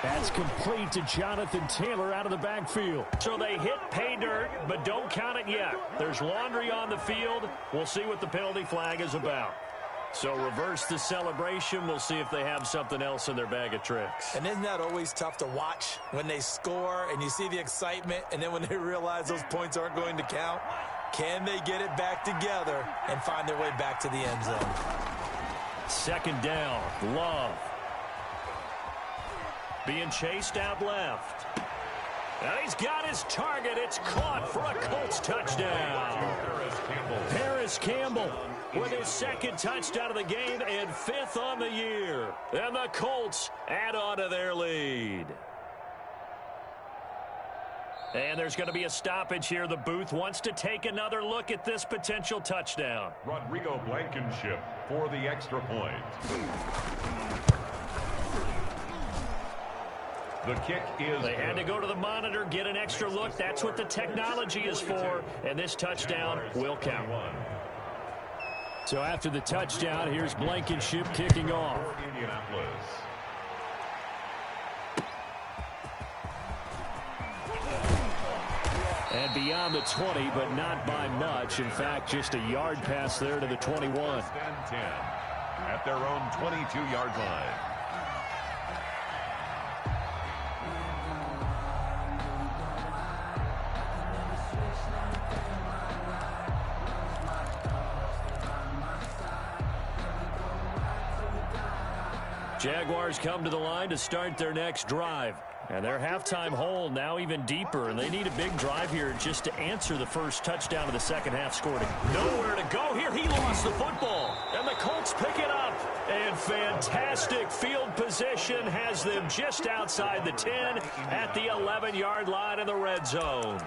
[SPEAKER 2] That's complete to Jonathan Taylor out of the backfield. So they hit pay dirt, but don't count it yet. There's laundry on the field. We'll see what the penalty flag is about. So reverse the celebration. We'll see if they have something else in their bag of tricks.
[SPEAKER 3] And isn't that always tough to watch when they score and you see the excitement, and then when they realize those points aren't going to count? Can they get it back together and find their way back to the end zone?
[SPEAKER 2] 2nd down. Love. Being chased out left. And he's got his target. It's caught for a Colts touchdown. Paris Campbell with his 2nd touchdown of the game and 5th on the year. And the Colts add on to their lead. And there's going to be a stoppage here. The booth wants to take another look at this potential touchdown.
[SPEAKER 1] Rodrigo Blankenship for the extra point. The kick is
[SPEAKER 2] They had to go to the monitor, get an extra look. That's what the technology is for. And this touchdown will count. So after the touchdown, here's Blankenship kicking off.
[SPEAKER 1] Indianapolis.
[SPEAKER 2] And beyond the 20, but not by much. In fact, just a yard pass there to the 21.
[SPEAKER 1] 1st and 10 at their own 22-yard line.
[SPEAKER 2] Jaguars come to the line to start their next drive. And their halftime hole now even deeper, and they need a big drive here just to answer the first touchdown of the second half scored. Nowhere to go here. He lost the football, and the Colts pick it up. And fantastic field position has them just outside the 10 at the 11-yard line in the red zone.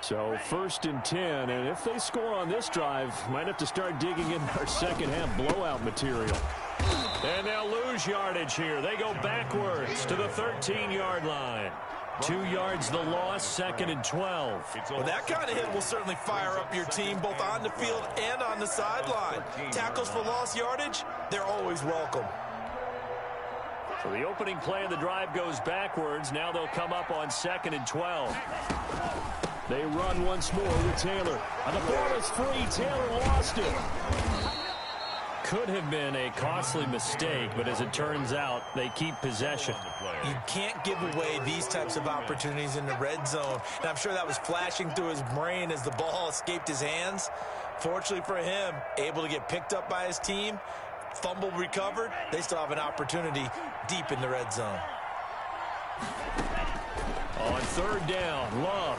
[SPEAKER 2] So 1st and 10, and if they score on this drive, might have to start digging in our second half blowout material. And they'll lose yardage here. They go backwards to the 13-yard line. 2 yards the loss, 2nd and 12.
[SPEAKER 3] Well, that kind of hit will certainly fire up your team both on the field and on the sideline. Tackles for lost yardage, they're always welcome.
[SPEAKER 2] So the opening play of the drive goes backwards. Now they'll come up on 2nd and 12. They run once more with Taylor. And the ball is free. Taylor lost it. Could have been a costly mistake, but as it turns out, they keep possession.
[SPEAKER 3] You can't give away these types of opportunities in the red zone. And I'm sure that was flashing through his brain as the ball escaped his hands. Fortunately for him, able to get picked up by his team, fumble recovered. They still have an opportunity deep in the red zone.
[SPEAKER 2] On 3rd down, Love.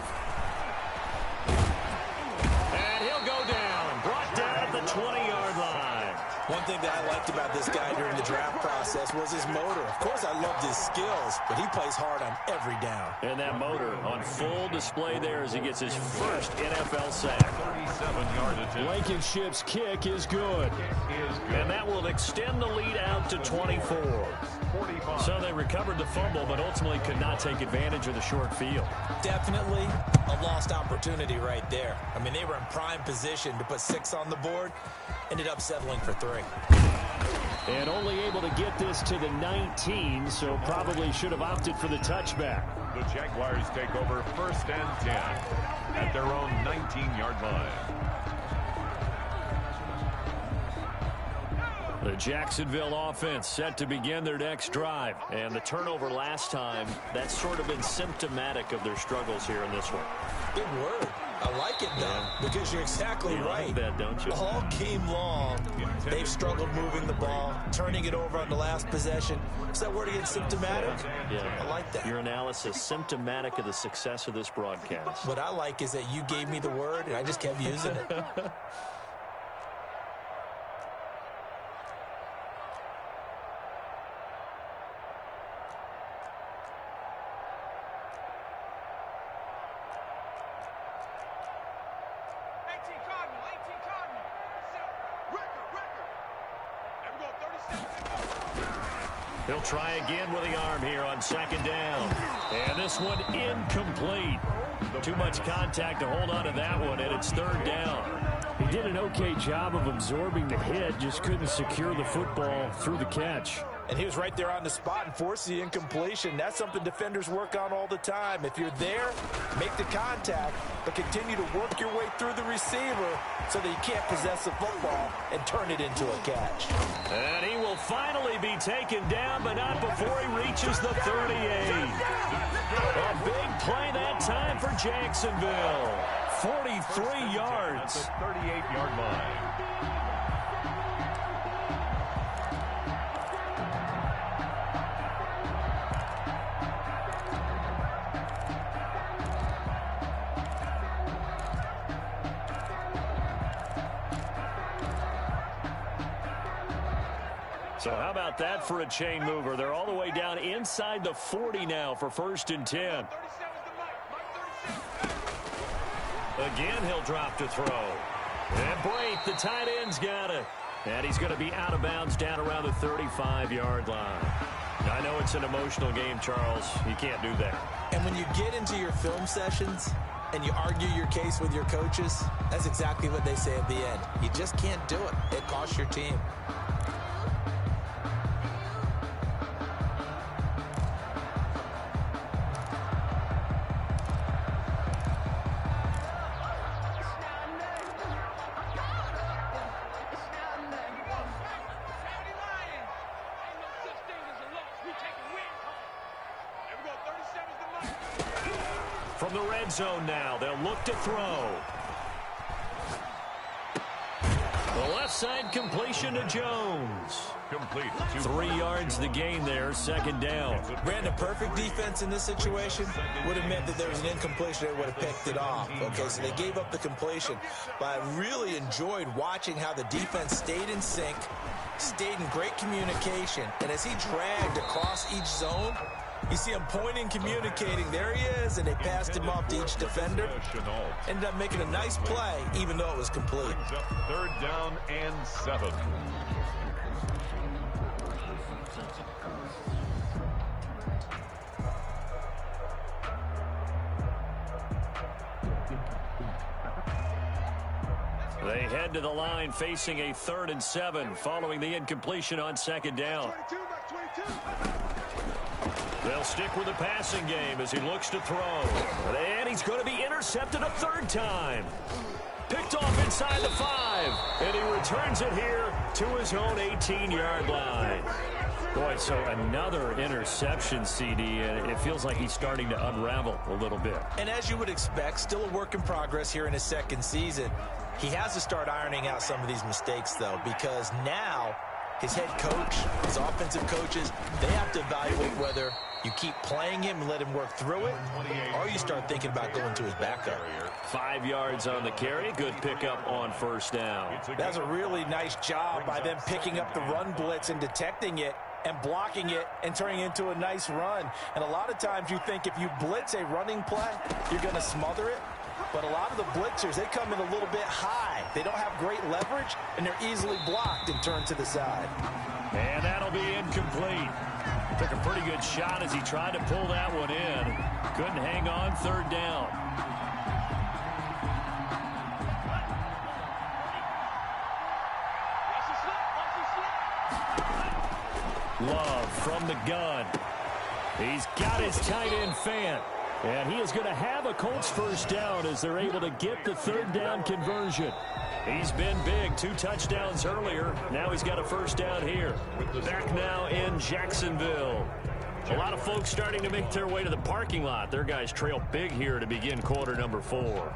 [SPEAKER 2] And he'll go down. Brought down at the 20-yard line.
[SPEAKER 3] One thing that I liked about this guy during the draft process was his motor. Of course, I loved his skills, but he plays hard on every down.
[SPEAKER 2] And that motor on full display there as he gets his first NFL sack.
[SPEAKER 1] 37-yard attempt.
[SPEAKER 2] Blankenship's kick is good. And that will extend the lead out to 24. So they recovered the fumble, but ultimately could not take advantage of the short field.
[SPEAKER 3] Definitely a lost opportunity right there. I mean, they were in prime position to put 6 on the board. Ended up settling for 3.
[SPEAKER 2] And only able to get this to the 19, so probably should have opted for the touchback.
[SPEAKER 1] The Jaguars take over 1st and 10 at their own 19-yard line.
[SPEAKER 2] The Jacksonville offense set to begin their next drive. And the turnover last time, that's sort of been symptomatic of their struggles here in this one.
[SPEAKER 3] Good word. I like it, though, because you're exactly right.
[SPEAKER 2] Like that, don't you?
[SPEAKER 3] All game long, they've struggled moving the ball, turning it over on the last possession. Is that word again, symptomatic?
[SPEAKER 2] Yeah.
[SPEAKER 3] I like that.
[SPEAKER 2] Your analysis, symptomatic of the success of this broadcast.
[SPEAKER 3] What I like is that you gave me the word, and I just kept using it.
[SPEAKER 2] He'll try again with the arm here on 2nd down. And this one incomplete. Too much contact to hold on to that one, and it's 3rd down. He did an okay job of absorbing the hit, just couldn't secure the football through the catch.
[SPEAKER 3] And he was right there on the spot and forced the incompletion. That's something defenders work on all the time. If you're there, make the contact, but continue to work your way through the receiver so that you can't possess the football and turn it into a catch.
[SPEAKER 2] And he will finally be taken down, but not before he reaches the 38. A big play that time for Jacksonville. 43 yards.
[SPEAKER 1] At the 38-yard line.
[SPEAKER 2] So how about that for a chain mover? They're all the way down inside the 40 now for 1st and 10. Again, he'll drop to throw. And Brate, the tight end's got it. And he's going to be out of bounds down around the 35-yard line. I know it's an emotional game, Charles. You can't do that.
[SPEAKER 3] And when you get into your film sessions and you argue your case with your coaches, that's exactly what they say at the end. You just can't do it. It costs your team.
[SPEAKER 2] From the red zone now, they'll look to throw. The left side completion to Jones.
[SPEAKER 1] Complete.
[SPEAKER 2] 3 yards the gain there, 2nd down.
[SPEAKER 3] Brandon, perfect defense in this situation would have meant that there was an incompletion. They would have picked it off. Okay, so they gave up the completion. But I really enjoyed watching how the defense stayed in sync, stayed in great communication. And as he dragged across each zone, you see him pointing, communicating. There he is, and they passed him off to each defender. Ended up making a nice play, even though it was complete.
[SPEAKER 1] 3rd down and 7.
[SPEAKER 2] They head to the line facing a 3rd and 7 following the incompletion on 2nd down.
[SPEAKER 4] 22, Mike 22.
[SPEAKER 2] They'll stick with the passing game as he looks to throw. And he's going to be intercepted a 3rd time. Picked off inside the 5. And he returns it here to his own 18-yard line. Boy, so another interception, CD, and it feels like he's starting to unravel a little bit.
[SPEAKER 3] And as you would expect, still a work in progress here in his 2nd season. He has to start ironing out some of these mistakes, though, because now his head coach, his offensive coaches, they have to evaluate whether you keep playing him and let him work through it, or you start thinking about going to his backup.
[SPEAKER 2] 5 yards on the carry. Good pickup on 1st down.
[SPEAKER 3] That's a really nice job by them picking up the run blitz and detecting it and blocking it and turning it into a nice run. And a lot of times you think if you blitz a running play, you're going to smother it. But a lot of the blitzers, they come in a little bit high. They don't have great leverage, and they're easily blocked and turned to the side.
[SPEAKER 2] And that'll be incomplete. Took a pretty good shot as he tried to pull that one in. Couldn't hang on 3rd down. Love from the gun. He's got his tight end Fant. And he is going to have a Colts 1st down as they're able to get the 3rd down conversion. He's been big. 2 touchdowns earlier. Now he's got a 1st down here. Back now in Jacksonville. A lot of folks starting to make their way to the parking lot. Their guys trail big here to begin quarter number 4.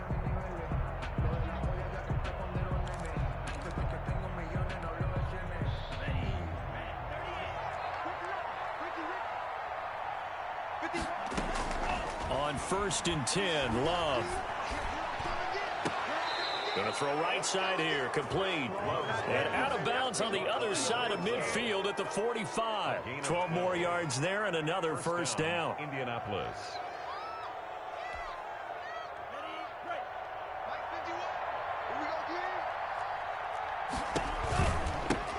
[SPEAKER 2] On 1st and 10, Love. Going to throw right side here, complete. And out of bounds on the other side of midfield at the 45. 12 more yards there and another 1st down.
[SPEAKER 1] Indianapolis.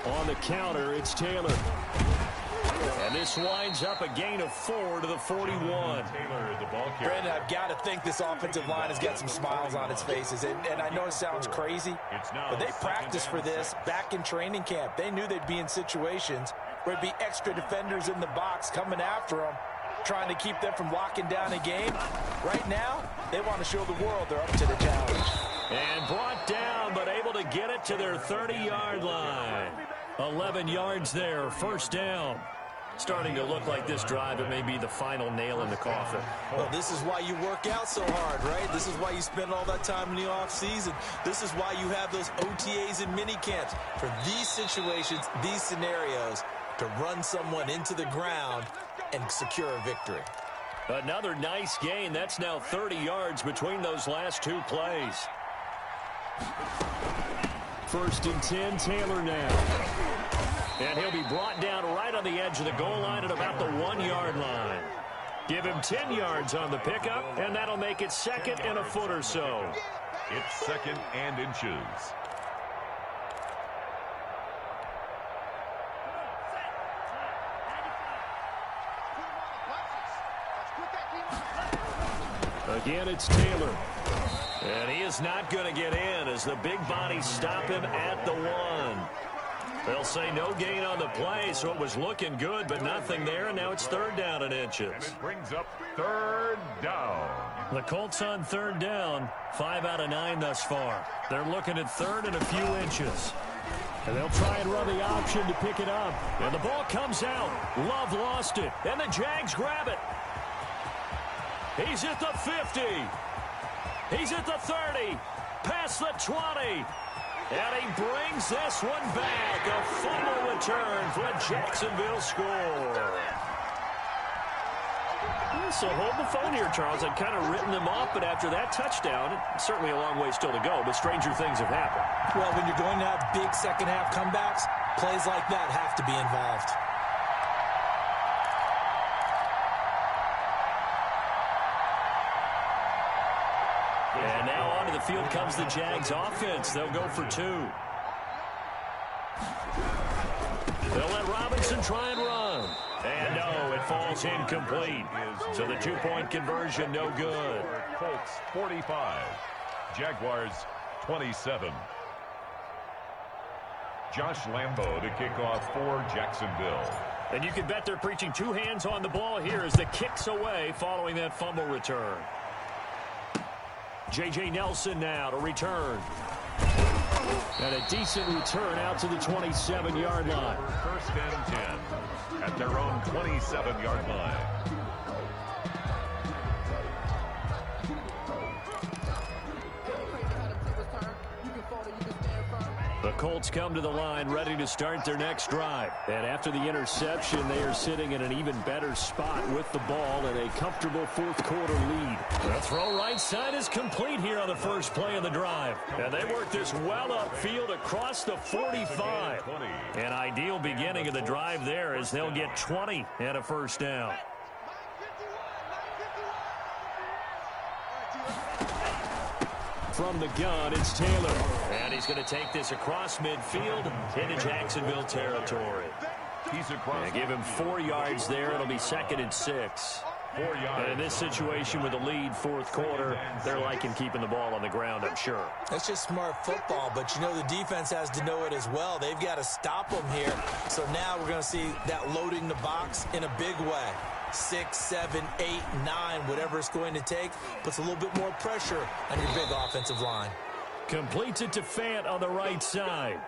[SPEAKER 2] On the counter, it's Taylor. And this winds up a gain of 4 to the 41.
[SPEAKER 3] Brandon, I've got to think this offensive line has got some smiles on its faces. And I know it sounds crazy, but they practiced for this back in training camp. They knew they'd be in situations where it'd be extra defenders in the box coming after them, trying to keep them from locking down a game. Right now, they want to show the world they're up to the challenge.
[SPEAKER 2] And brought down, but able to get it to their 30-yard line. 11 yards there, 1st down. Starting to look like this drive, it may be the final nail in the coffin.
[SPEAKER 3] Well, this is why you work out so hard, right? This is why you spend all that time in the offseason. This is why you have those OTAs and mini camps. For these situations, these scenarios, to run someone into the ground and secure a victory.
[SPEAKER 2] Another nice gain. That's now 30 yards between those last 2 plays. 1st and 10, Taylor now. And he'll be brought down right on the edge of the goal line at about the 1-yard line. Give him 10 yards on the pickup, and that'll make it 2nd and a foot or so.
[SPEAKER 1] It's 2nd and inches.
[SPEAKER 2] Again, it's Taylor. And he is not going to get in as the big bodies stop him at the 1. They'll say no gain on the play, so it was looking good, but nothing there, and now it's 3rd down and inches.
[SPEAKER 1] And it brings up 3rd down.
[SPEAKER 2] The Colts on 3rd down, 5 out of 9 thus far. They're looking at 3rd and a few inches. And they'll try and run the option to pick it up. And the ball comes out. Love lost it, and the Jags grab it. He's at the 50. He's at the 30. Past the 20. And he brings this one back. A fumble return for a Jacksonville score. So hold the phone here, Charles. I'd kind of written them off, but after that touchdown, it's certainly a long way still to go, but stranger things have happened.
[SPEAKER 3] Well, when you're going to have big second-half comebacks, plays like that have to be involved.
[SPEAKER 2] And now onto the field comes the Jags offense. They'll go for 2. They'll let Robinson try and run. And no, it falls incomplete. So the 2-point conversion, no good.
[SPEAKER 1] Colts 45, Jaguars 27. Josh Lambo to kick off for Jacksonville.
[SPEAKER 2] And you can bet they're preaching two hands on the ball here as the kick's away following that fumble return. J.J. Nelson now to return. And a decent return out to the 27-yard line.
[SPEAKER 1] First and 10 at their own 27-yard line.
[SPEAKER 2] The Colts come to the line ready to start their next drive. And after the interception, they are sitting in an even better spot with the ball and a comfortable fourth-quarter lead. The throw right side is complete here on the first play of the drive. And they work this well upfield across the 45. An ideal beginning of the drive there as they'll get 20 and a first down. From the gun, it's Taylor. And he's going to take this across midfield into Jacksonville territory.
[SPEAKER 1] He's across.
[SPEAKER 2] And give him 4 yards there. It'll be 2nd and 6.
[SPEAKER 1] 4 yards.
[SPEAKER 2] And in this situation with the lead fourth quarter, they're liking keeping the ball on the ground, I'm sure.
[SPEAKER 3] That's just smart football, but you know the defense has to know it as well. They've got to stop them here. So now we're going to see that loading the box in a big way. 6, 7, 8, 9, whatever it's going to take, puts a little bit more pressure on your big offensive line.
[SPEAKER 2] Completes it to Fant on the right side.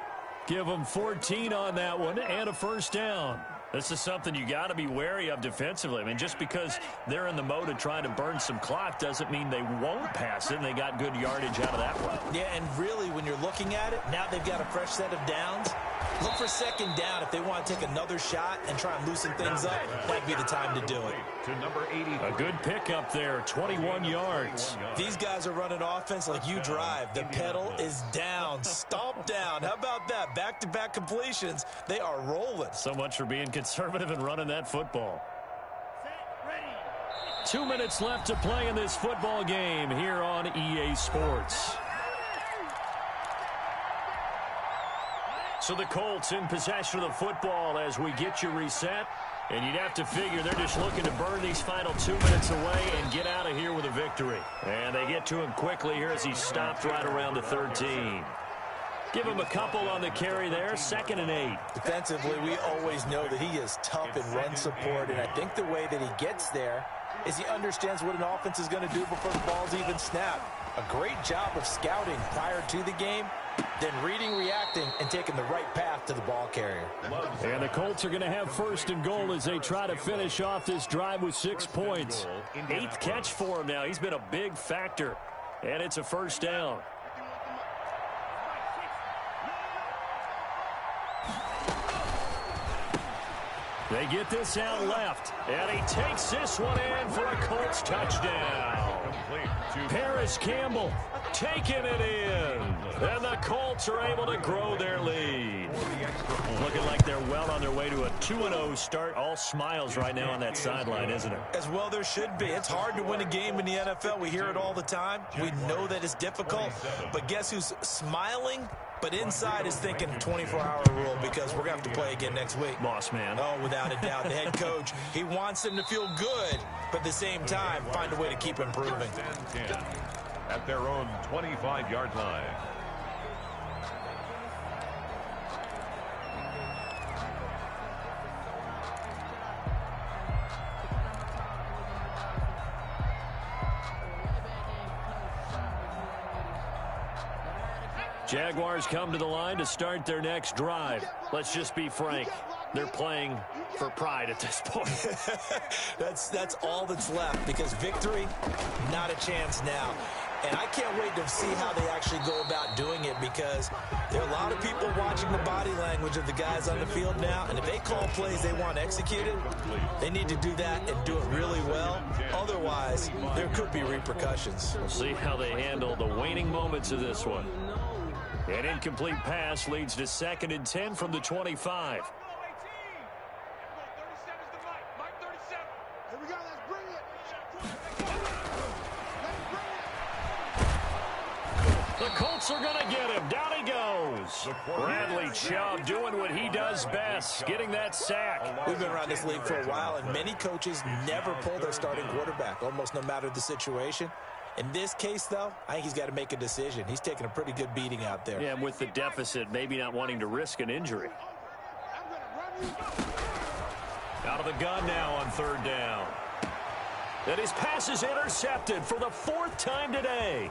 [SPEAKER 2] Give them 14 on that one and a first down. This is something you got to be wary of defensively. I mean, just because they're in the mode of trying to burn some clock doesn't mean they won't pass it, and they got good yardage out of that one.
[SPEAKER 3] Yeah, and really, when you're looking at it, now they've got a fresh set of downs. Look for second down if they want to take another shot and try and loosen things up. That'd be the time to do it.
[SPEAKER 1] To number 80.
[SPEAKER 2] A good pickup there, 21 yards.
[SPEAKER 3] These guys are running offense like you drive. The pedal is down, stomp down. How about that? Back-to-back completions. They are rolling.
[SPEAKER 2] So much for being conservative and running that football. 2 minutes left to play in this football game here on EA Sports. So the Colts in possession of the football as we get you reset. And you'd have to figure they're just looking to burn these final 2 minutes away and get out of here with a victory. And they get to him quickly here as he stopped right around the 13. Give him a couple on the carry there, 2nd and 8.
[SPEAKER 3] Defensively, we always know that he is tough in run support, and I think the way that he gets there is he understands what an offense is going to do before the ball's even snapped. A great job of scouting prior to the game, then reading, reacting, and taking the right path to the ball carrier.
[SPEAKER 2] And the Colts are going to have 1st and goal as they try to finish off this drive with 6 points. 8th catch for him now. He's been a big factor, and it's a first down. They get this out left, and he takes this one in for a Colts touchdown. Paris Campbell taking it in, and the Colts are able to grow their lead. Looking like they're well on their way to a 2-0 start. All smiles right now on that sideline, isn't it?
[SPEAKER 3] As well there should be. It's hard to win a game in the NFL. We hear it all the time. We know that it's difficult, but guess who's smiling? But inside is thinking 24-hour rule because we're going to have to play again next week.
[SPEAKER 2] Boss man.
[SPEAKER 3] Oh, without a doubt. The head coach, he wants them to feel good, but at the same time, find a way to keep improving.
[SPEAKER 1] At their own 25-yard line.
[SPEAKER 2] Jaguars come to the line to start their next drive. Let's just be frank. They're playing for pride at this point.
[SPEAKER 3] That's all that's left because victory, not a chance now. And I can't wait to see how they actually go about doing it because there are a lot of people watching the body language of the guys on the field now. And if they call plays they want executed, they need to do that and do it really well. Otherwise, there could be repercussions.
[SPEAKER 2] We'll see how they handle the waning moments of this one. An incomplete pass leads to 2nd and 10 from the 25. The Colts are going to get him. Down he goes. Bradley Chubb doing what he does best, getting that sack.
[SPEAKER 3] We've been around this league for a while, and many coaches never pull their starting quarterback, almost no matter the situation. In this case, though, I think he's got to make a decision. He's taking a pretty good beating out there.
[SPEAKER 2] Yeah, and with the deficit, maybe not wanting to risk an injury. Out of the gun now on third down. And his pass is intercepted for the 4th time today.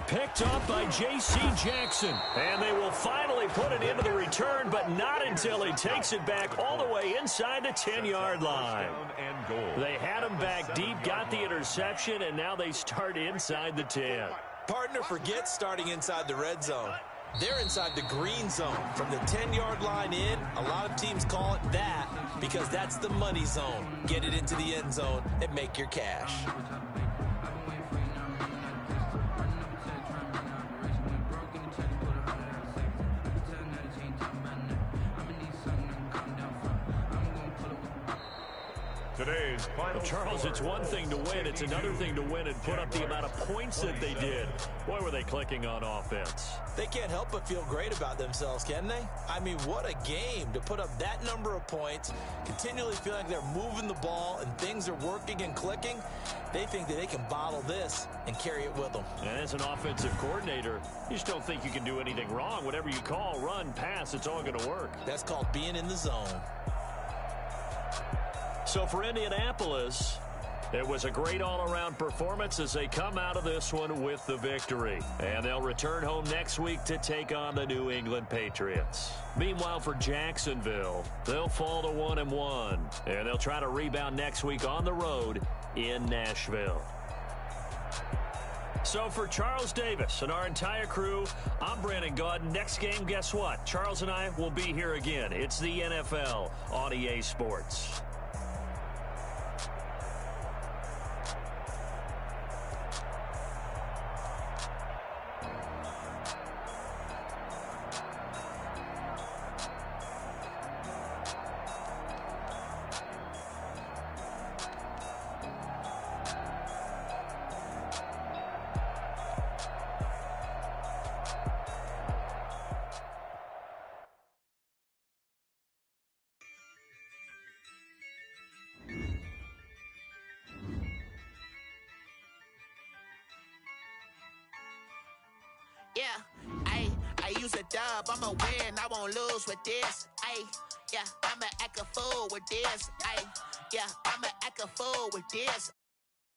[SPEAKER 2] Picked up by J.C. Jackson. And they will finally put it into the return, but not until he takes it back all the way inside the 10-yard line. They had him back deep, got the interception, and now they start inside the 10.
[SPEAKER 3] Partner forgets starting inside the red zone. They're inside the green zone. From the 10-yard line in, a lot of teams call it that because that's the money zone. Get it into the end zone and make your cash.
[SPEAKER 1] Today's final
[SPEAKER 2] Charles,
[SPEAKER 1] score.
[SPEAKER 2] it's one thing to win. It's another thing to win and put up the amount of points that they did. Boy, were they clicking on offense.
[SPEAKER 3] They can't help but feel great about themselves, can they? I mean, what a game to put up that number of points, continually feeling like they're moving the ball and things are working and clicking. They think that they can bottle this and carry it with them.
[SPEAKER 2] And as an offensive coordinator, you just don't think you can do anything wrong. Whatever you call, run, pass, it's all going to work.
[SPEAKER 3] That's called being in the zone.
[SPEAKER 2] So for Indianapolis, it was a great all-around performance as they come out of this one with the victory. And they'll return home next week to take on the New England Patriots. Meanwhile, for Jacksonville, they'll fall to 1-1. And they'll try to rebound next week on the road in Nashville. So for Charles Davis and our entire crew, I'm Brandon Gaudin. Next game, guess what? Charles and I will be here again. It's the NFL on EA Sports.
[SPEAKER 5] Yeah, I use a dub, I'ma win, I won't lose with this. Yeah, I'ma act a fool with this. Yeah, I'ma act a fool with this.